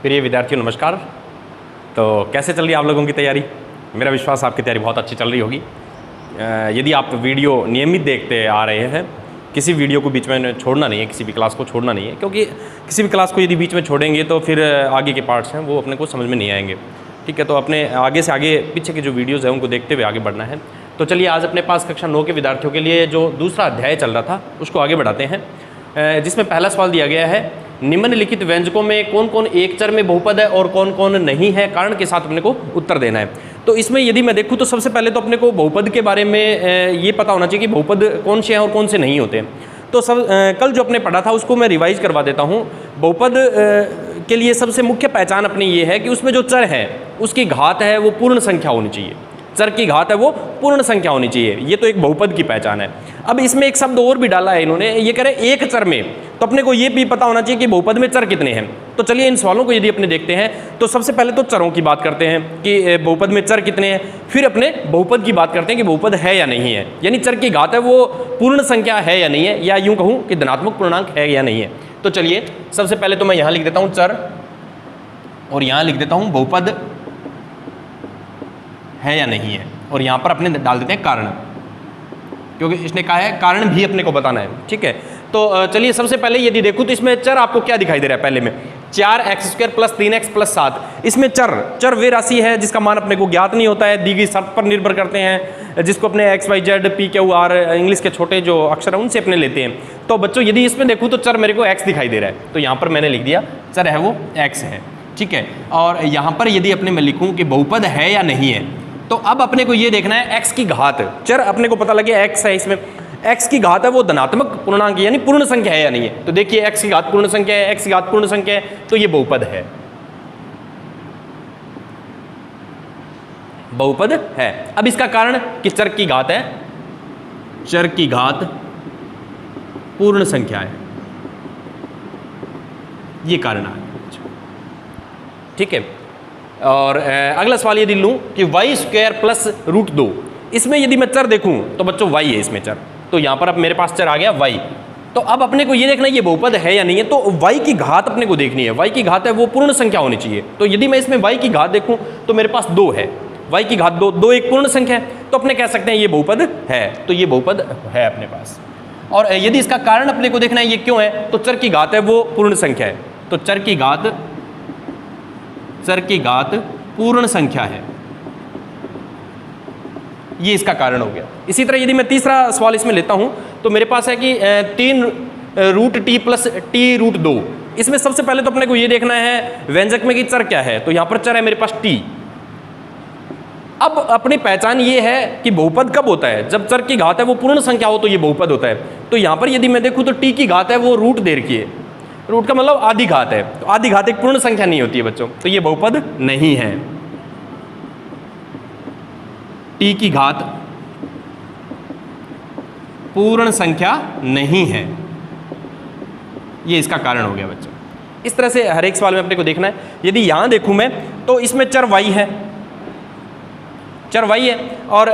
प्रिय विद्यार्थियों नमस्कार। तो कैसे चल रही है आप लोगों की तैयारी? मेरा विश्वास आपकी तैयारी बहुत अच्छी चल रही होगी। यदि आप वीडियो नियमित देखते आ रहे हैं, किसी वीडियो को बीच में छोड़ना नहीं है, किसी भी क्लास को छोड़ना नहीं है, क्योंकि किसी भी क्लास को यदि बीच में छोड़ेंगे तो फिर आगे के पार्ट्स हैं वो अपने को समझ में नहीं आएंगे। ठीक है, तो अपने आगे से आगे पीछे के जो वीडियोज़ हैं उनको देखते हुए आगे बढ़ना है। तो चलिए आज अपने पास कक्षा 9 के विद्यार्थियों के लिए जो दूसरा अध्याय चल रहा था उसको आगे बढ़ाते हैं, जिसमें पहला सवाल दिया गया है, निम्नलिखित व्यंजकों में कौन कौन एक चर में बहुपद है और कौन कौन नहीं है, कारण के साथ अपने को उत्तर देना है। तो इसमें यदि मैं देखूँ तो सबसे पहले तो अपने को बहुपद के बारे में ये पता होना चाहिए कि बहुपद कौन से हैं और कौन से नहीं होते हैं। तो कल जो अपने पढ़ा था उसको मैं रिवाइज करवा देता हूँ। बहुपद के लिए सबसे मुख्य पहचान अपनी ये है कि उसमें जो चर है उसकी घात है वो पूर्ण संख्या होनी चाहिए। चर की घात है वो पूर्ण संख्या होनी चाहिए, ये तो एक बहुपद की पहचान है। अब इसमें एक शब्द और भी डाला है इन्होंने, ये कह रहे एक चर में, तो अपने को ये भी पता होना चाहिए कि बहुपद में चर कितने हैं। तो चलिए इन सवालों को यदि अपने देखते हैं तो सबसे पहले तो चरों की बात करते हैं कि बहुपद में चर कितने हैं, फिर अपने बहुपद की बात करते हैं कि बहुपद है या नहीं है, यानी चर की घात है वो पूर्ण संख्या है या नहीं है, या यूं कहूँ कि धनात्मक पूर्णांक है या नहीं है। तो चलिए सबसे पहले तो मैं यहाँ लिख देता हूँ चर और यहाँ लिख देता हूँ बहुपद है या नहीं है, और यहाँ पर अपने डाल देते हैं कारण, क्योंकि इसने कहा है कारण भी अपने को बताना है। ठीक है, तो चलिए सबसे पहले यदि देखूँ तो इसमें चर आपको क्या दिखाई दे रहा है, पहले में 4x² + 3x + 7। इसमें चर वे राशि है जिसका मान अपने को ज्ञात नहीं होता है, दी गई शर्त पर निर्भर करते हैं, जिसको अपने XYZ PQR इंग्लिश के छोटे जो अक्षर हैं उनसे अपने लेते हैं। तो बच्चों यदि इसमें देखूँ तो चर मेरे को x दिखाई दे रहा है, तो यहाँ पर मैंने लिख दिया चर है वो x है। ठीक है, और यहाँ पर यदि अपने मैं लिखूँ कि बहुपद है या नहीं है, तो अब अपने को ये देखना है x की घात। चर अपने को पता लगे x है, इसमें x की घात है वो धनात्मक पूर्णांक यानी पूर्ण संख्या है या नहीं है। तो देखिए x की घात पूर्ण संख्या है, x की घात पूर्ण संख्या है, तो ये बहुपद है, बहुपद है। अब इसका कारण कि चर की घात है, चर की घात पूर्ण संख्या है, ये कारण है। ठीक है, और अगला सवाल यदि लूँ कि y² + √2, इसमें यदि मैं चर देखूँ तो बच्चों y है इसमें चर, तो यहाँ पर अब मेरे पास चर आ गया y। तो अब अपने को ये देखना है ये बहुपद है या नहीं है, तो y की घात अपने को देखनी है। y की घात है वो पूर्ण संख्या होनी चाहिए। तो यदि मैं इसमें y की घात देखूँ तो मेरे पास 2 है, y की घात 2 एक पूर्ण संख्या है, तो अपने कह सकते हैं ये बहुपद है, तो ये बहुपद है अपने पास। और यदि इसका कारण अपने को देखना है ये क्यों है, तो चर की घात है वो पूर्ण संख्या है, तो चर की घात पूर्ण संख्या है, ये इसका कारण हो गया। इसी तरह यदि मैं तीसरा सवाल इसमें लेता हूं तो मेरे पास है कि 3√t + t√2। इसमें सबसे पहले तो अपने को ये देखना है व्यंजक में कि चर क्या है, तो यहां पर चर है मेरे पास t। अब अपनी पहचान ये है कि बहुपद कब होता है, जब चर की घात है वो पूर्ण संख्या हो तो ये बहुपद होता है। तो यहां पर यदि मैं देखूं तो t की घात है वो रूट दे रखी है, रूट का मतलब आधी घात है, तो आधी घात एक पूर्ण संख्या नहीं होती है बच्चों, तो ये बहुपद नहीं है। t की घात पूर्ण संख्या नहीं है, ये इसका कारण हो गया बच्चों। इस तरह से हर एक सवाल में अपने को देखना है। यदि यहां देखूं मैं तो इसमें चर y है, चर y है, और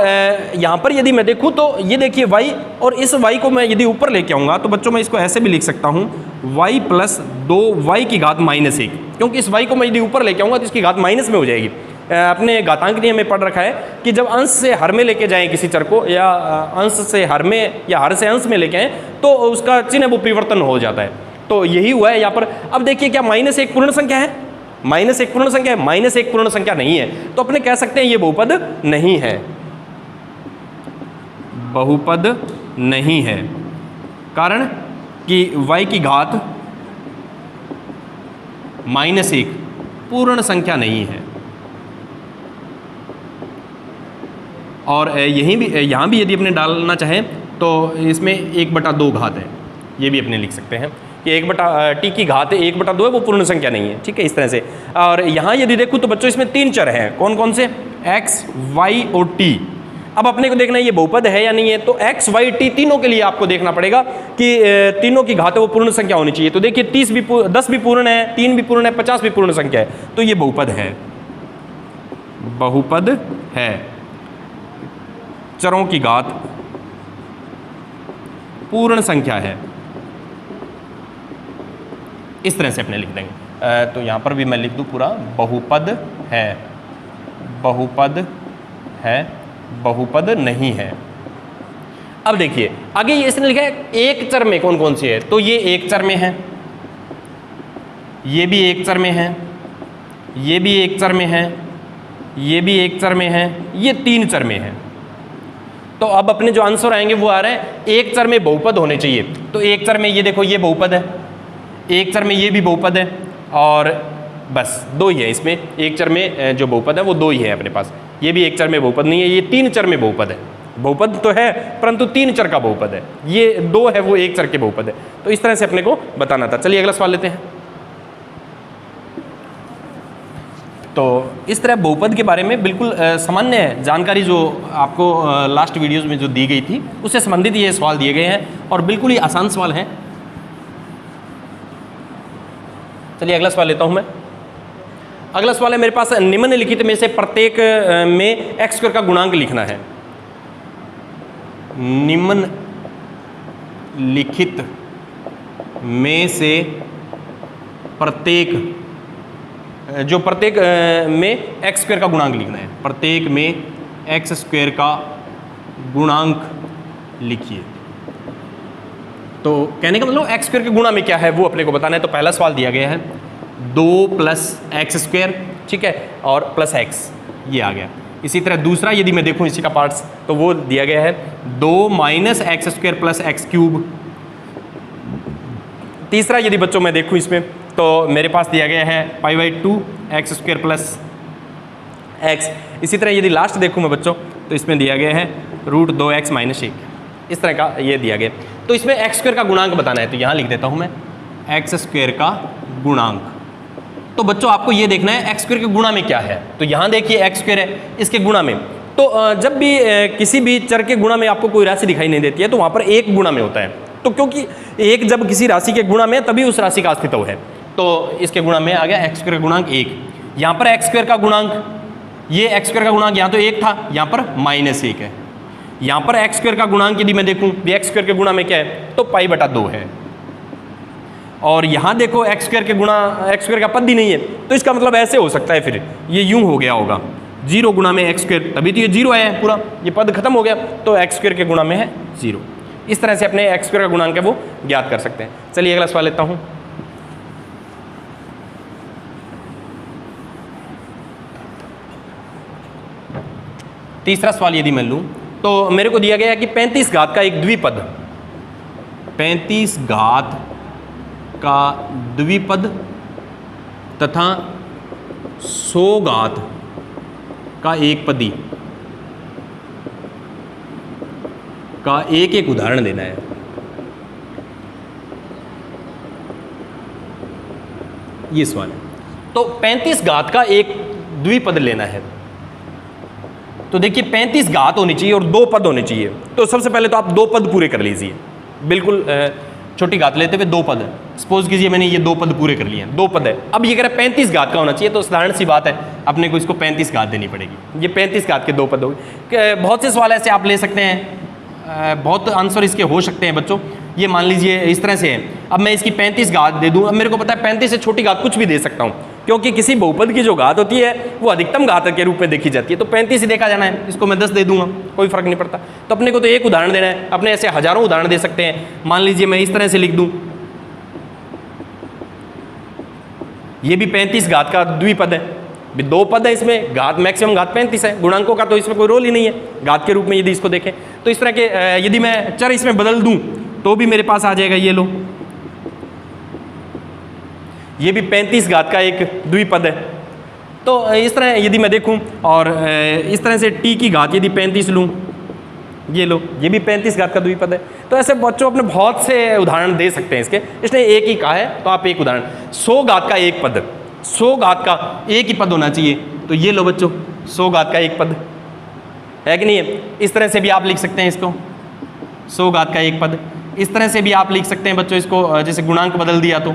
यहाँ पर यदि मैं देखूँ तो ये देखिए y, और इस y को मैं यदि ऊपर लेके आऊँगा तो बच्चों मैं इसको ऐसे भी लिख सकता हूँ y + 2y की घात -1, क्योंकि इस y को मैं यदि ऊपर लेके आऊँगा तो इसकी घात माइनस में हो जाएगी। अपने घातांक नियम में पढ़ रखा है कि जब अंश से हर में लेके जाएं किसी चर को, या अंश से हर में या हर से अंश में लेके आएँ, तो उसका चिन्ह वो परिवर्तन हो जाता है। तो यही हुआ है यहाँ पर। अब देखिए क्या -1 पूर्ण संख्या है, -1 पूर्ण संख्या है, -1 पूर्ण संख्या नहीं है, तो अपने कह सकते हैं ये बहुपद नहीं है, बहुपद नहीं है। कारण कि y की घात -1 पूर्ण संख्या नहीं है, और यहाँ भी यदि अपने डालना चाहें तो इसमें 1/2 घात है, ये भी अपने लिख सकते हैं कि t की घात 1/2 है, वो पूर्ण संख्या नहीं है। ठीक है, इस तरह से। और यहाँ यदि देखूँ तो बच्चों इसमें 3 चर हैं, कौन कौन से, x, y और t। अब अपने को देखना है ये बहुपद है या नहीं है, तो x, y, t तीनों के लिए आपको देखना पड़ेगा कि तीनों की घात वो पूर्ण संख्या होनी चाहिए। तो देखिए 10 भी पूर्ण है, 3 भी पूर्ण है, 50 भी पूर्ण संख्या है, तो ये बहुपद है, बहुपद है। चरों की घात पूर्ण संख्या है, इस तरह से अपने लिख देंगे। तो यहाँ पर भी मैं लिख दूँ पूरा, बहुपद है, बहुपद है, बहुपद नहीं है। अब देखिए आगे ये इसने लिखा है एक चर में कौन कौन सी है, तो ये एक चर में है, ये भी एक चर में है, ये भी एक चर में है, ये भी एक चर में है, ये 3 चर में है। तो अब अपने जो आंसर आएंगे वो आ रहे हैं एक चर में बहुपद होने चाहिए। तो एक चर में ये देखो ये बहुपद है, एक चर में ये भी बहुपद है, और बस 2 ही है इसमें। एक चर में जो बहुपद है वो 2 ही है अपने पास। ये भी एक चर में बहुपद नहीं है, ये 3 चर में बहुपद है। बहुपद तो है परंतु 3 चर का बहुपद है, ये 2 है वो एक चर के बहुपद है। तो इस तरह से अपने को बताना था। चलिए अगला सवाल लेते हैं। तो इस तरह बहुपद के बारे में बिल्कुल सामान्य जानकारी जो आपको लास्ट वीडियोस में जो दी गई थी उससे संबंधित ये सवाल दिए गए हैं और बिल्कुल ही आसान सवाल हैं। चलिए अगला सवाल लेता हूं मैं। अगला सवाल है मेरे पास, निम्नलिखित में से प्रत्येक में x स्क्वायर का गुणांक लिखना है। निम्नलिखित में से प्रत्येक, जो प्रत्येक में x स्क्वायर का गुणांक लिखना है, प्रत्येक में x स्क्वायर का गुणांक लिखिए। तो कहने का मतलब x स्क्वायर के गुणा में क्या है वो अपने को बताना है। तो पहला सवाल दिया गया है 2 + x स्क्वायर, ठीक है, और प्लस x, ये आ गया। इसी तरह दूसरा यदि मैं देखूं इसी का पार्ट्स तो वो दिया गया है 2 - x स्क्वायर प्लस x³। तीसरा यदि बच्चों मैं देखूं इसमें तो मेरे पास दिया गया है π/2 x स्क्वायर प्लस x। इसी तरह यदि लास्ट देखूं मैं बच्चों तो इसमें दिया गया है √2x - 1। इस तरह का ये दिया गया। तो इसमें x स्क्वायर का गुणांक बताना है, तो यहाँ लिख देता हूँ मैं x स्क्वायर का गुणांक। तो बच्चों आपको ये देखना है x स्क्वायर के गुणा में क्या है। तो यहाँ देखिए x स्क्वायर है, इसके गुणा में तो जब भी किसी भी चर के गुणा में आपको कोई राशि दिखाई नहीं देती है तो वहाँ पर 1 गुणा में होता है। तो क्योंकि 1 जब किसी राशि के गुणा में तभी उस राशि का अस्तित्व है, तो इसके गुणा में आ गया x स्क्वायर का गुणांक 1। यहाँ पर x स्क्वायर का गुणांक, ये x स्क्वायर का गुणांक यहाँ तो 1 था, यहाँ पर -1 है। यहाँ पर x स्क्वायर का गुणांक यदि मैं देखूँ x स्क्वायर के गुणा में क्या है तो π/2 है। और यहाँ देखो x स्क्वायर के गुणा, x स्क्वायर का पद ही नहीं है, तो इसका मतलब ऐसे हो सकता है, फिर ये यूं हो गया होगा 0 गुणा में x स्क्वायर, तभी तो ये 0 आया है, पूरा ये पद खत्म हो गया, तो x स्क्वायर के गुणा में है 0। इस तरह से अपने x स्क्वायर का गुणांक है वो ज्ञात कर सकते हैं। चलिए अगला सवाल लेता हूँ। तीसरा सवाल यदि मैं लूँ तो मेरे को दिया गया है कि 35 घात का एक द्विपद, 35 घात का द्विपद तथा 100 घात का एक पदी का एक उदाहरण देना है। ये सवाल है। तो 35 घात का एक द्विपद लेना है, तो देखिए 35 घात होनी चाहिए और 2 पद होने चाहिए। तो सबसे पहले तो आप 2 पद पूरे कर लीजिए, बिल्कुल छोटी घात लेते हुए 2 पद है। सपोज कीजिए मैंने ये 2 पद पूरे कर लिए हैं, 2 पद है। अब ये कह रहा है 35 घात का होना चाहिए, तो साधारण सी बात है अपने को इसको 35 घात देनी पड़ेगी। ये 35 घात के 2 पद हो गए। बहुत से सवाल ऐसे आप ले सकते हैं, बहुत आंसर इसके हो सकते हैं बच्चों। ये मान लीजिए इस तरह से है, अब मैं इसकी 35 घात दे दूँ। अब मेरे को पता है 35 से छोटी घात कुछ भी दे सकता हूँ, क्योंकि किसी बहुपद की जो घात होती है वो अधिकतम घात के रूप में देखी जाती है। तो 35 ही देखा जाना है, इसको मैं 10 दे दूंगा, कोई फर्क नहीं पड़ता। तो अपने को तो एक उदाहरण देना है, अपने ऐसे हजारों उदाहरण दे सकते हैं। मान लीजिए मैं इस तरह से लिख दूं, ये भी 35 घात का द्विपद है, 2 पद है इसमें, घात मैक्सिमम घात 35 है, गुणांकों का तो इसमें कोई रोल ही नहीं है घात के रूप में यदि इसको देखें। तो इस तरह के यदि मैं चर इसमें बदल दूं तो भी मेरे पास आ जाएगा, ये लो, ये भी 35 घात का एक द्विपद है। तो इस तरह यदि मैं देखूं और इस तरह से t की घात यदि 35 लूं, ये लो, ये भी 35 घात का द्विपद है। तो ऐसे बच्चों अपने बहुत से उदाहरण दे सकते हैं इसके, इसने एक ही कहा है तो आप एक उदाहरण। 100 घात का एक पद, 100 घात का एक ही पद होना चाहिए, तो ये लो बच्चों 100 घात का एक पद है कि नहीं है। इस तरह से भी आप लिख सकते हैं इसको, 100 घात का एक पद। इस तरह से भी आप लिख सकते हैं बच्चों इसको, जैसे गुणांक बदल दिया तो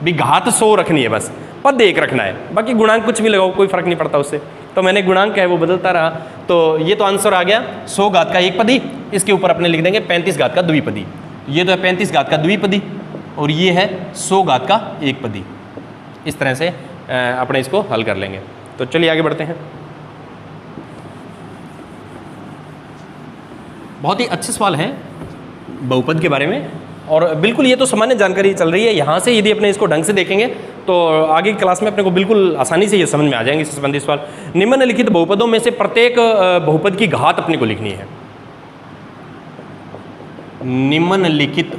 भी घात 100 रखनी है, बस पद 1 रखना है, बाकी गुणांक कुछ भी लगाओ कोई फर्क नहीं पड़ता उससे। तो मैंने गुणांक है वो बदलता रहा, तो ये तो आंसर आ गया 100 घात का एक पदी। इसके ऊपर अपने लिख देंगे 35 घात का द्विपदी। ये तो है 35 घात का द्विपदी, और ये है 100 घात का एक पदी। इस तरह से अपने इसको हल कर लेंगे। तो चलिए आगे बढ़ते हैं। बहुत ही अच्छे सवाल हैं बहुपद के बारे में, और बिल्कुल ये तो सामान्य जानकारी चल रही है। यहाँ से यदि अपने इसको ढंग से देखेंगे तो आगे की क्लास में अपने को बिल्कुल आसानी से ये समझ में आ जाएंगे इससे संबंधित सवाल। निम्नलिखित बहुपदों में से प्रत्येक बहुपद की घात अपने को लिखनी है। निम्नलिखित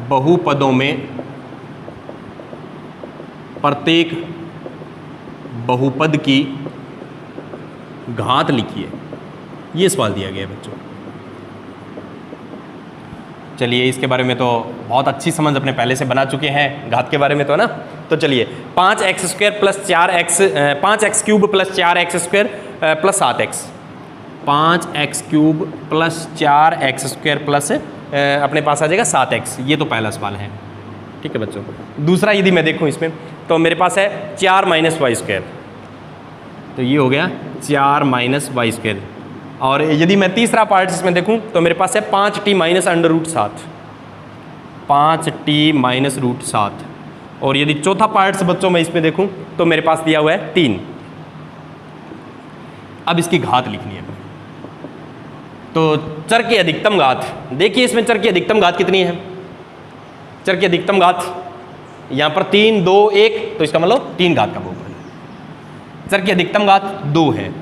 बहुपदों में प्रत्येक बहुपद की घात लिखिए, ये सवाल दिया गया है बच्चों। चलिए इसके बारे में तो बहुत अच्छी समझ अपने पहले से बना चुके हैं घात के बारे में, तो है ना। तो चलिए 5x² plus 4x 5x³ plus 4x² plus 7x, 5x³ plus 4x² plus अपने पास आ जाएगा 7x। ये तो पहला सवाल है, ठीक है बच्चों। दूसरा यदि मैं देखूं इसमें तो मेरे पास है 4 - y², तो ये हो गया 4 - y²। और यदि मैं तीसरा पार्ट इसमें देखूं तो मेरे पास है 5t - √7, 5t - √7। और यदि चौथा पार्ट से बच्चों मैं इसमें देखूं तो मेरे पास दिया हुआ है 3। अब इसकी घात लिखनी है। तो चर की अधिकतम घात, देखिए इसमें चर की अधिकतम घात कितनी है। चर की अधिकतम घात यहाँ पर 3, 2, 1, तो इसका मतलब 3 घात का बहुपद है। चर की अधिकतम घात 2 है।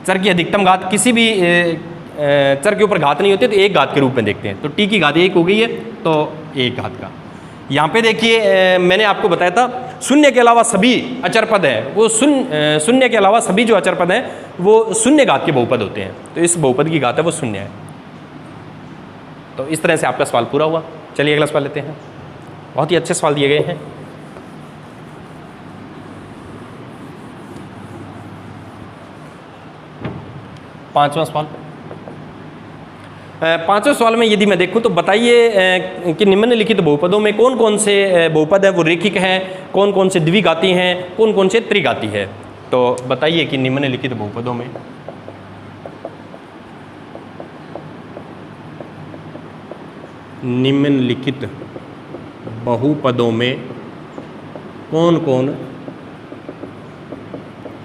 चर की अधिकतम घात किसी भी चर के ऊपर घात नहीं होती तो एक घात के रूप में देखते हैं। तो t की घात 1 हो गई है, तो 1 घात का। यहाँ पे देखिए मैंने आपको बताया था शून्य के अलावा सभी अचर पद हैं वो शून्य के अलावा सभी जो अचर पद हैं वो शून्य घात के बहुपद होते हैं। तो इस बहुपद की घात है वो 0 है। तो इस तरह से आपका सवाल पूरा हुआ। चलिए अगला सवाल लेते हैं। बहुत ही अच्छे सवाल दिए गए हैं। पांचवा सवाल। पांचवें सवाल में यदि मैं देखूं तो बताइए कि निम्नलिखित बहुपदों में कौन कौन से बहुपद है वो रेखिक हैं, कौन कौन से द्विघाती हैं, कौन कौन से त्रिघाती है। तो बताइए कि निम्नलिखित बहुपदों में कौन कौन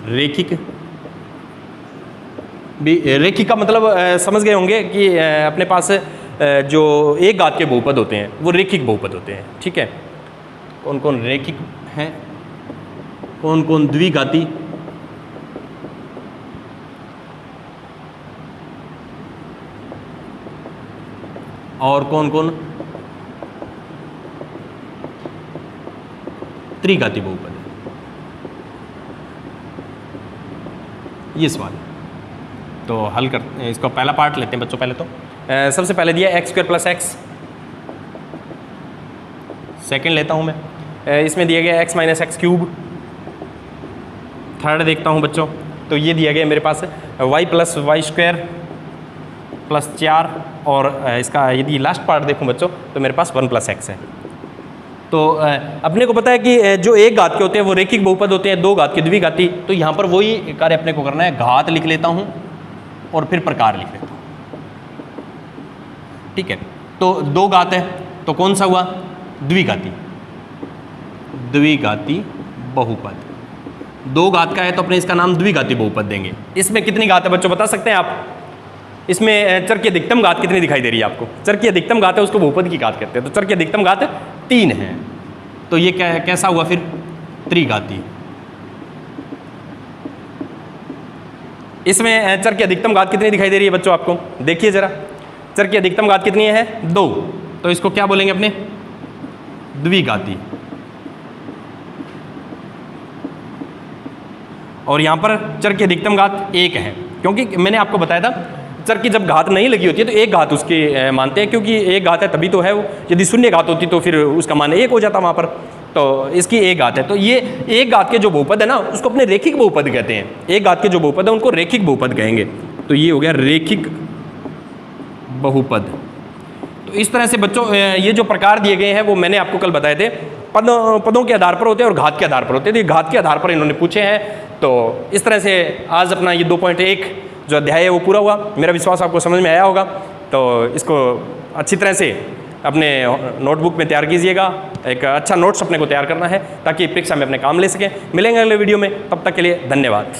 रेखिक, रेखिक का मतलब समझ गए होंगे कि अपने पास जो एक घात के बहुपद होते हैं वो रेखिक बहुपद होते हैं, ठीक है। कौन कौन रेखिक हैं, कौन कौन द्विघाती, और कौन कौन त्रिघाती बहुपद है, ये सवाल है। तो हल कर इसको पहला पार्ट लेते हैं बच्चों। पहले तो सबसे पहले दिया x² + x, सेकंड लेता हूं मैं। इसमें दिया गया x - x³। थर्ड देखता हूं बच्चों, तो ये दिया गया मेरे पास y + y² + 4, और इसका यदि लास्ट पार्ट देखूं बच्चों तो मेरे पास 1 + x है। तो अपने को पता है कि जो एक घात के होते हैं वो रेखिक बहुपद होते हैं, 2 घात के द्विघाती। तो यहाँ पर वही कार्य अपने को करना है, घात लिख लेता हूँ और फिर प्रकार लिख लेता हूँ, ठीक है। तो 2 घात है तो कौन सा हुआ, द्विघाती, द्विघाती बहुपद। 2 घात का है तो अपने इसका नाम द्विघाती बहुपद देंगे। इसमें कितनी घात है बच्चों बता सकते हैं आप। इसमें चर की अधिकतम घात कितनी दिखाई दे रही है आपको, चर की अधिकतम घात है उसको बहुपद की घात कहते हैं। तो चर की अधिकतम घात 3 है, तो ये कैसा हुआ फिर, त्रिघाती। इसमें चर की अधिकतम घात कितनी दिखाई दे रही है बच्चों आपको, देखिए जरा, चर की अधिकतम घात कितनी है, 2, तो इसको क्या बोलेंगे अपने, द्विघाती। और यहाँ पर चर की अधिकतम घात 1 है, क्योंकि मैंने आपको बताया था चर की जब घात नहीं लगी होती है तो एक घात उसकी मानते हैं, क्योंकि एक घात है तभी तो है वो, यदि शून्य घात होती तो फिर उसका मान 1 हो जाता वहाँ पर। तो इसकी एक घात है, तो ये एक घात के जो बहुपद है ना उसको अपने रेखिक बहुपद कहते हैं। एक घात के जो बहुपद है उनको रेखिक बहुपद कहेंगे। तो ये हो गया रेखिक बहुपद। तो इस तरह से बच्चों ये जो प्रकार दिए गए हैं वो मैंने आपको कल बताए थे, पदों के आधार पर होते हैं और घात के आधार पर होते हैं। तो घात के आधार पर इन्होंने पूछे हैं। तो इस तरह से आज अपना ये 2.1 जो अध्याय है वो पूरा हुआ। मेरा विश्वास आपको समझ में आया होगा। तो इसको अच्छी तरह से अपने नोटबुक में तैयार कीजिएगा। एक अच्छा नोट्स अपने को तैयार करना है ताकि परीक्षा में अपने काम ले सकें। मिलेंगे अगले वीडियो में, तब तक के लिए धन्यवाद।